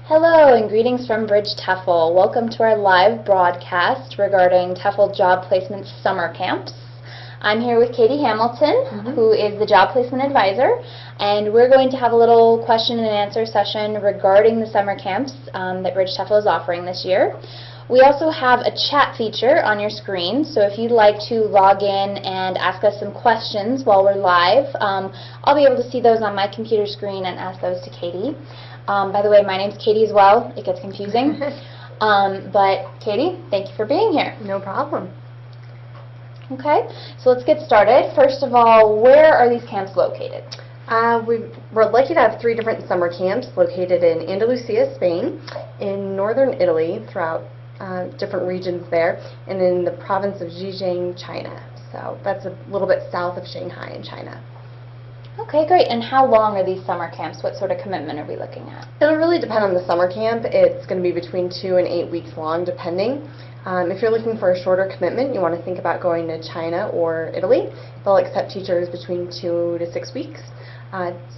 Hello and greetings from Bridge TEFL. Welcome to our live broadcast regarding TEFL Job Placement Summer Camps. I'm here with Katie Hamilton, who is the Job Placement Advisor, and we're going to have a little question and answer session regarding the summer camps that Bridge TEFL is offering this year. We also have a chat feature on your screen, so if you'd like to log in and ask us some questions while we're live, I'll be able to see those on my computer screen and ask those to Katie. By the way, my name's Katie as well. It gets confusing. But Katie, thank you for being here. No problem. Okay, so let's get started. First of all, where are these camps located? We're lucky to have 3 different summer camps located in Andalusia, Spain, in northern Italy, throughout different regions there, and in the province of Zhejiang, China. So that's a little bit south of Shanghai in China. Okay, great. And how long are these summer camps? What sort of commitment are we looking at? It'll really depend on the summer camp. It's going to be between 2 and 8 weeks long, depending. If you're looking for a shorter commitment, you want to think about going to China or Italy. They'll accept teachers between 2 to 6 weeks.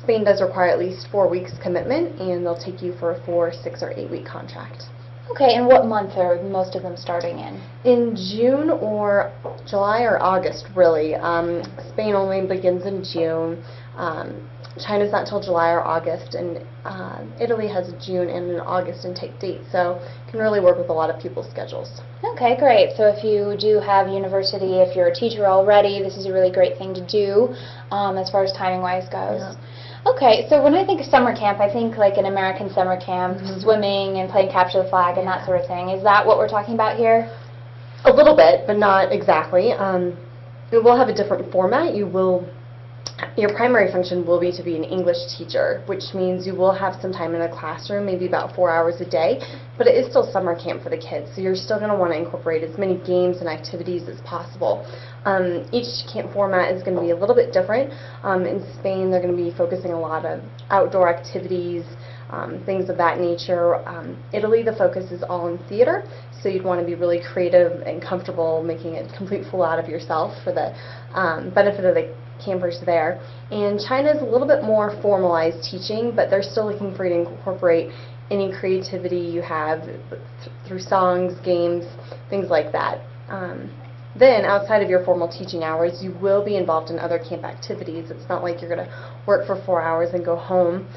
Spain does require at least 4 weeks commitment, and they'll take you for a 4, 6, or 8 week contract. Okay, and what month are most of them starting in? In June or July or August, really. Spain only begins in June. China's not till July or August, and Italy has a June and an August intake date, so it can really work with a lot of people's schedules. Okay, great. So if you do have university, if you're a teacher already, this is a really great thing to do as far as timing-wise goes. Yeah. Okay, so when I think of summer camp, I think like an American summer camp, swimming and playing capture the flag and that sort of thing. Is that what we're talking about here? A little bit, but not exactly. It will have a different format. Your primary function will be to be an English teacher, which means you will have some time in a classroom, maybe about 4 hours a day, but it is still summer camp for the kids, so you're still going to want to incorporate as many games and activities as possible. Each camp format is going to be a little bit different. In Spain, they're going to be focusing a lot of outdoor activities, things of that nature. Italy, the focus is all in theater, so you'd want to be really creative and comfortable making a complete fool out of yourself for the benefit of the campers there. And China is a little bit more formalized teaching, but they're still looking for you to incorporate any creativity you have through songs, games, things like that. Then, outside of your formal teaching hours, you will be involved in other camp activities. It's not like you're going to work for 4 hours and go home.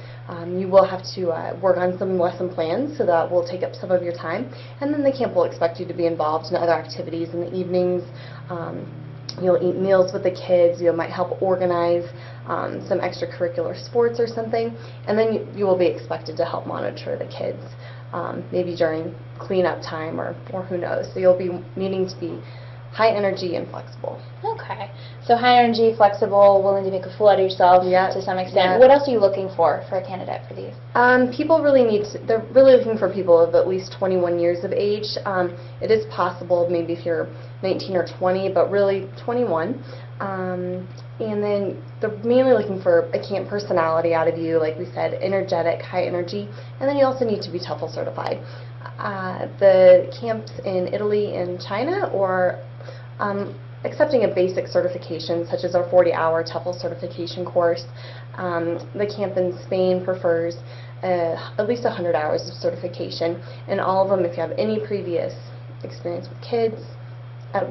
You will have to work on some lesson plans, so that will take up some of your time. And then the camp will expect you to be involved in other activities in the evenings. You'll eat meals with the kids. You might help organize some extracurricular sports or something. And then you will be expected to help monitor the kids, maybe during cleanup time or who knows. So you'll be needing to be high energy and flexible. Okay, so high energy, flexible, willing to make a fool out of yourself to some extent. Yeah. What else are you looking for a candidate for these? People really they're really looking for people of at least 21 years of age. It is possible maybe if you're 19 or 20, but really 21. And then they're mainly looking for a camp personality out of you, like we said, energetic, high energy, and then you also need to be TEFL certified. The camps in Italy and China or accepting a basic certification, such as our 40-hour TEFL certification course. The camp in Spain prefers at least 100 hours of certification, and all of them, if you have any previous experience with kids,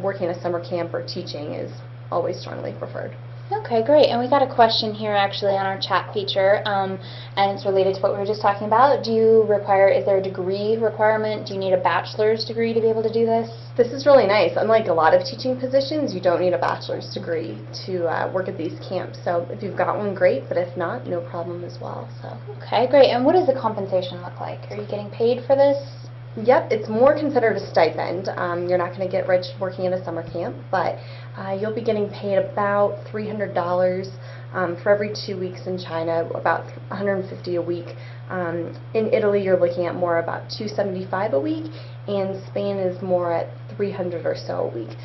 working at a summer camp or teaching, is always strongly preferred. Okay, great. And we got a question here actually on our chat feature, and it's related to what we were just talking about. Is there a degree requirement? Do you need a bachelor's degree to be able to do this? This is really nice. Unlike a lot of teaching positions, you don't need a bachelor's degree to work at these camps. So if you've got one, great, but if not, no problem as well. So. Okay, great. And what does the compensation look like? Are you getting paid for this? Yep, it's more considered a stipend. You're not going to get rich working at a summer camp, but you'll be getting paid about $300 for every 2 weeks in China, about $150 a week. In Italy, you're looking at more about $275 a week, and Spain is more at $300 or so a week.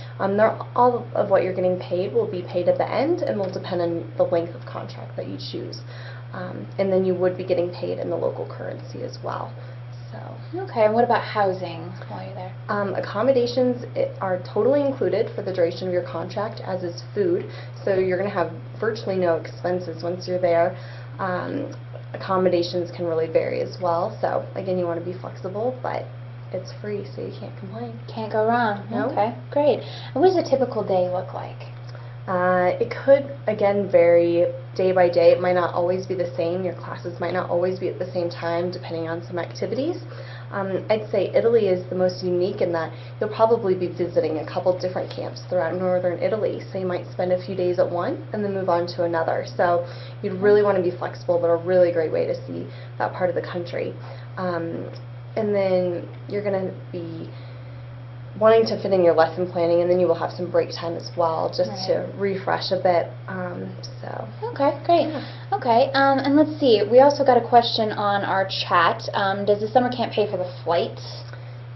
All of what you're getting paid will be paid at the end and will depend on the length of contract that you choose. And then you would be getting paid in the local currency as well. Okay, and what about housing while you're there? Accommodations are totally included for the duration of your contract, as is food, so you're going to have virtually no expenses once you're there. Accommodations can really vary as well. So again, you want to be flexible, but it's free, so you can't complain. Can't go wrong. No. Okay, great. And what does a typical day look like? It could, again, vary day by day. It might not always be the same. Your classes might not always be at the same time, depending on some activities. I'd say Italy is the most unique in that you'll probably be visiting a couple different camps throughout northern Italy. So you might spend a few days at one and then move on to another. So you'd really want to be flexible, but a really great way to see that part of the country. And then you're going to be wanting to fit in your lesson planning, and then you will have some break time as well, just to refresh a bit. Okay, great. Yeah. Okay, and let's see. We also got a question on our chat. Does the summer camp pay for the flight?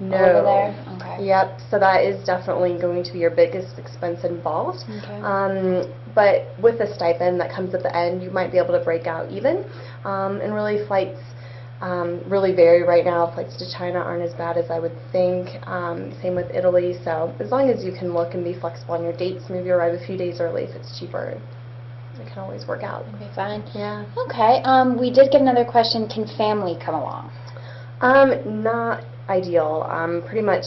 No. Over there? Okay. Yep. So that is definitely going to be your biggest expense involved. Okay. But with the stipend that comes at the end, you might be able to break out even. And really, flights really vary right now. Flights to China aren't as bad as I would think. Same with Italy. So as long as you can look and be flexible on your dates, maybe arrive a few days early if it's cheaper. It can always work out. Okay, fine. Yeah. Okay. We did get another question. Can family come along? Not ideal. Pretty much,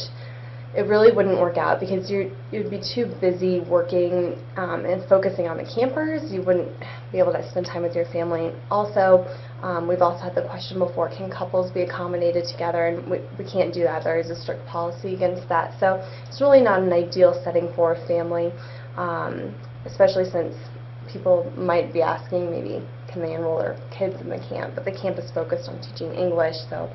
it really wouldn't work out because you'd be too busy working and focusing on the campers. You wouldn't be able to spend time with your family. Also, we've also had the question before, can couples be accommodated together? And we can't do that. There is a strict policy against that. So it's really not an ideal setting for a family, especially since people might be asking maybe can they enroll their kids in the camp, but the camp is focused on teaching English, so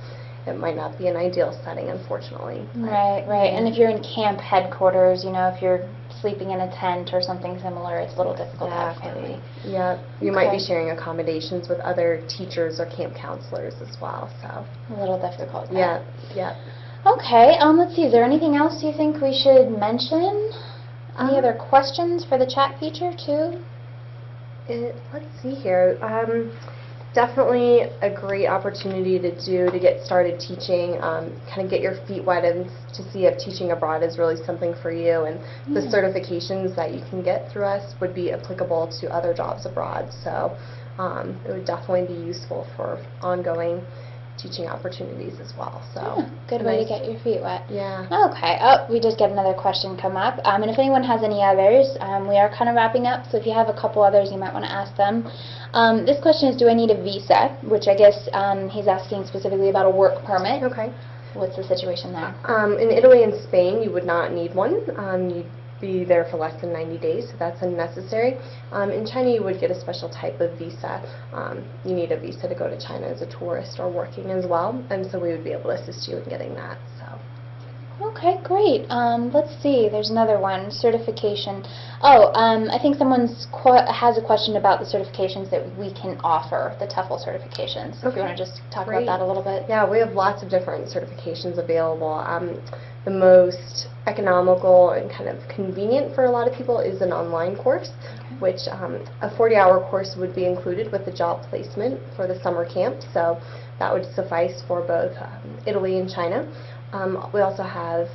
it might not be an ideal setting, unfortunately. Right, right. And if you're in camp headquarters, you know, if you're sleeping in a tent or something similar, it's a little difficult to have family. Yeah, you might be sharing accommodations with other teachers or camp counselors as well, so. A little difficult. Yeah, yeah. Okay, let's see, is there anything else you think we should mention? Any other questions for the chat feature, too? Let's see here. Definitely a great opportunity to get started teaching, kind of get your feet wet and to see if teaching abroad is really something for you. And the certifications that you can get through us would be applicable to other jobs abroad. So it would definitely be useful for ongoing teaching opportunities as well. So yeah, good way to get your feet wet. Yeah. Okay. Oh, we did get another question come up. And if anyone has any others, we are kind of wrapping up. So if you have a couple others, you might want to ask them. This question is, do I need a visa? Which I guess he's asking specifically about a work permit. Okay. What's the situation there? In Italy and Spain, you would not need one. You'd be there for less than 90 days, so that's unnecessary. In China, you would get a special type of visa. You need a visa to go to China as a tourist or working as well, and so we would be able to assist you in getting that. So. Okay, great. Let's see. There's another one. Certification. Oh, I think someone has a question about the certifications that we can offer, the TEFL certifications. Okay. If you want to just talk about that a little bit. Yeah, we have lots of different certifications available. The most economical and kind of convenient for a lot of people is an online course, which a 40-hour course would be included with the job placement for the summer camp. So that would suffice for both Italy and China. We also have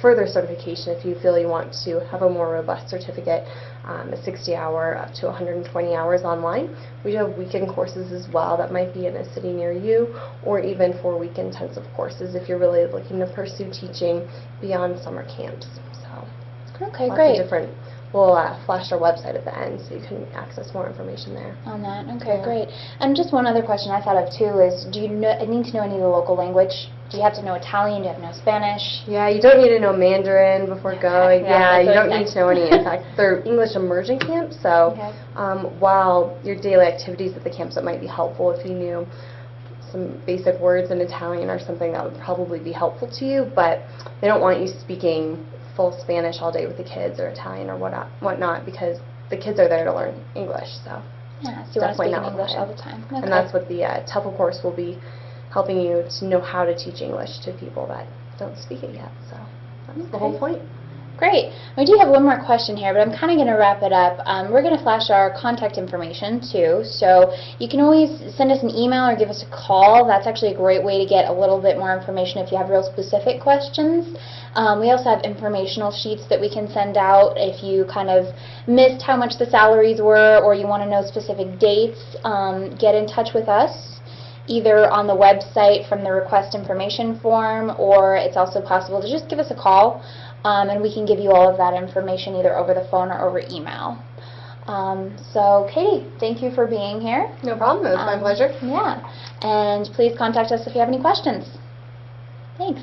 further certification if you feel you want to have a more robust certificate, a 60-hour up to 120 hours online. We do have weekend courses as well that might be in a city near you, or even 4-week intensive courses if you're really looking to pursue teaching beyond summer camps. So, okay, lots great. of different. We'll flash our website at the end so you can access more information there. On that, okay, great. And just one other question I thought of too is, do you need to know any of the local language? Do you have to know Italian? Do you have to know Spanish? Yeah, you don't need to know Mandarin before going. Yeah, you don't need to know any. In fact, they're English immersion camps, so while your daily activities at the camps, it might be helpful if you knew some basic words in Italian or something that would probably be helpful to you, but they don't want you speaking full Spanish all day with the kids or Italian or whatnot because the kids are there to learn English. So yeah, so you want to speak in English all the time. Okay. And that's what the TEFL course will be, helping you to know how to teach English to people that don't speak it yet. So that's the whole point. Great. We do have one more question here, but I'm kind of going to wrap it up. We're going to flash our contact information too, so you can always send us an email or give us a call. That's actually a great way to get a little bit more information if you have real specific questions. We also have informational sheets that we can send out if you kind of missed how much the salaries were or you want to know specific dates. Get in touch with us, either on the website from the request information form, or it's also possible to just give us a call, and we can give you all of that information either over the phone or over email. So, Katie, thank you for being here. No problem. It was my pleasure. Yeah. And please contact us if you have any questions. Thanks.